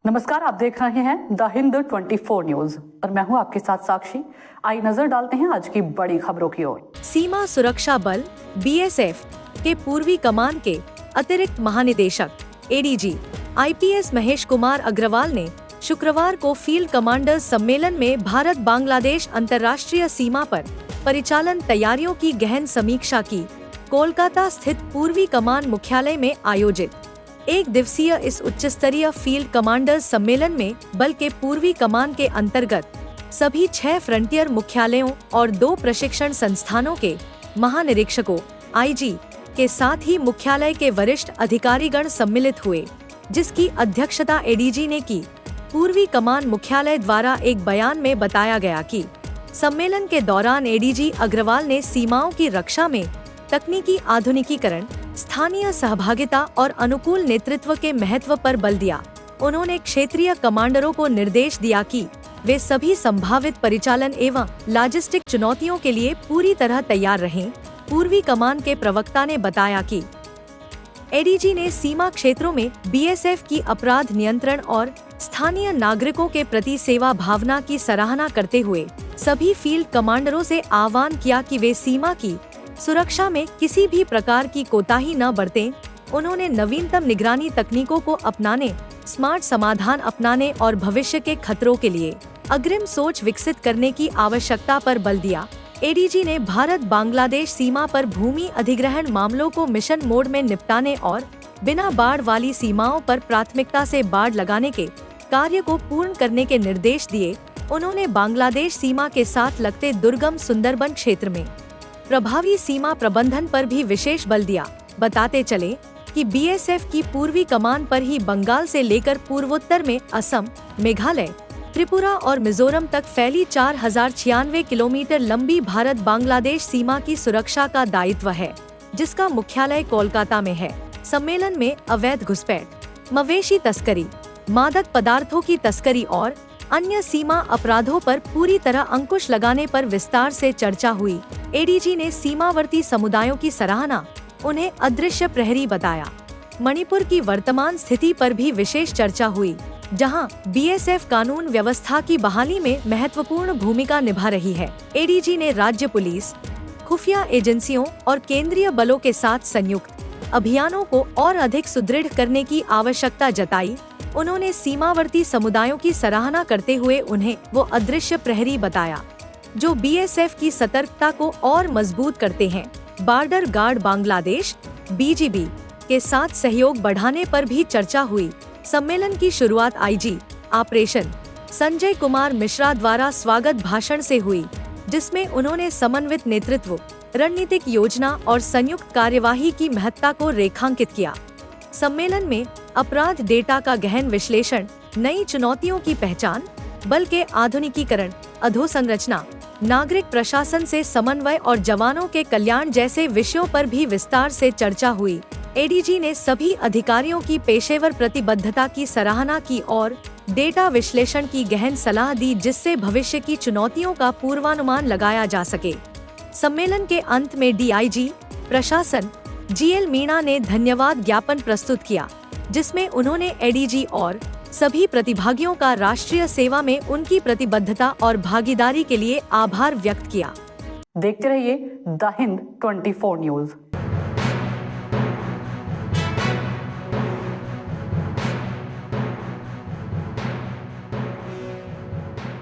नमस्कार, आप देख रहे हैं द हिंद 24 न्यूज और मैं हूं आपके साथ साक्षी। आइए नजर डालते हैं आज की बड़ी खबरों की ओर। सीमा सुरक्षा बल बीएसएफ के पूर्वी कमान के अतिरिक्त महानिदेशक एडीजी आईपीएस महेश कुमार अग्रवाल ने शुक्रवार को फील्ड कमांडर्स सम्मेलन में भारत बांग्लादेश अंतर्राष्ट्रीय सीमा पर परिचालन तैयारियों की गहन समीक्षा की। कोलकाता स्थित पूर्वी कमान मुख्यालय में आयोजित एक दिवसीय इस उच्च स्तरीय फील्ड कमांडर्स सम्मेलन में बल के पूर्वी कमान के अंतर्गत सभी 6 फ्रंटियर मुख्यालयों और 2 प्रशिक्षण संस्थानों के महानिरीक्षकों आईजी के साथ ही मुख्यालय के वरिष्ठ अधिकारीगण सम्मिलित हुए, जिसकी अध्यक्षता एडीजी ने की। पूर्वी कमान मुख्यालय द्वारा एक बयान में बताया गया कि सम्मेलन के दौरान एडीजी अग्रवाल ने सीमाओं की रक्षा में तकनीकी आधुनिकीकरण, स्थानीय सहभागिता और अनुकूल नेतृत्व के महत्व पर बल दिया। उन्होंने क्षेत्रीय कमांडरों को निर्देश दिया कि वे सभी संभावित परिचालन एवं लॉजिस्टिक चुनौतियों के लिए पूरी तरह तैयार रहें। पूर्वी कमान के प्रवक्ता ने बताया कि एडीजी ने सीमा क्षेत्रों में बीएसएफ की अपराध नियंत्रण और स्थानीय नागरिकों के प्रति सेवा भावना की सराहना करते हुए सभी फील्ड कमांडरों से आह्वान किया कि वे सीमा की सुरक्षा में किसी भी प्रकार की कोताही न बरतें। उन्होंने नवीनतम निगरानी तकनीकों को अपनाने, स्मार्ट समाधान अपनाने और भविष्य के खतरों के लिए अग्रिम सोच विकसित करने की आवश्यकता पर बल दिया। एडीजी ने भारत बांग्लादेश सीमा पर भूमि अधिग्रहण मामलों को मिशन मोड में निपटाने और बिना बाढ़ वाली सीमाओं पर प्राथमिकता से बाढ़ लगाने के कार्य को पूर्ण करने के निर्देश दिए। उन्होंने बांग्लादेश सीमा के साथ लगते दुर्गम सुंदरबन क्षेत्र में प्रभावी सीमा प्रबंधन पर भी विशेष बल दिया। बताते चले कि बीएसएफ की पूर्वी कमान पर ही बंगाल से लेकर पूर्वोत्तर में असम, मेघालय, त्रिपुरा और मिजोरम तक फैली 4096 किलोमीटर लंबी भारत बांग्लादेश सीमा की सुरक्षा का दायित्व है, जिसका मुख्यालय कोलकाता में है। सम्मेलन में अवैध घुसपैठ, मवेशी तस्करी, मादक पदार्थों की तस्करी और अन्य सीमा अपराधों पर पूरी तरह अंकुश लगाने पर विस्तार से चर्चा हुई। एडीजी ने सीमावर्ती समुदायों की सराहना, उन्हें अदृश्य प्रहरी बताया। मणिपुर की वर्तमान स्थिति पर भी विशेष चर्चा हुई, जहां बीएसएफ कानून व्यवस्था की बहाली में महत्वपूर्ण भूमिका निभा रही है। एडीजी ने राज्य पुलिस, खुफिया एजेंसियों और केंद्रीय बलों के साथ संयुक्त अभियानों को और अधिक सुदृढ़ करने की आवश्यकता जताई। उन्होंने सीमावर्ती समुदायों की सराहना करते हुए उन्हें वो अदृश्य प्रहरी बताया, जो बीएसएफ की सतर्कता को और मजबूत करते हैं। बॉर्डर गार्ड बांग्लादेश बीजीबी के साथ सहयोग बढ़ाने पर भी चर्चा हुई। सम्मेलन की शुरुआत आईजी ऑपरेशन संजय कुमार मिश्रा द्वारा स्वागत भाषण से हुई, जिसमें उन्होंने समन्वित नेतृत्व, रणनीतिक योजना और संयुक्त कार्यवाही की महत्ता को रेखांकित किया। सम्मेलन में अपराध डेटा का गहन विश्लेषण, नई चुनौतियों की पहचान, बल के आधुनिकीकरण, अधोसंरचना, नागरिक प्रशासन से समन्वय और जवानों के कल्याण जैसे विषयों पर भी विस्तार से चर्चा हुई। एडीजी ने सभी अधिकारियों की पेशेवर प्रतिबद्धता की सराहना की और डेटा विश्लेषण की गहन सलाह दी, जिससे भविष्य की चुनौतियों का पूर्वानुमान लगाया जा सके। सम्मेलन के अंत में डीआईजी प्रशासन जीएल मीणा ने धन्यवाद ज्ञापन प्रस्तुत किया, जिसमें उन्होंने एडीजी और सभी प्रतिभागियों का राष्ट्रीय सेवा में उनकी प्रतिबद्धता और भागीदारी के लिए आभार व्यक्त किया। देखते रहिए द हिंद 24 न्यूज।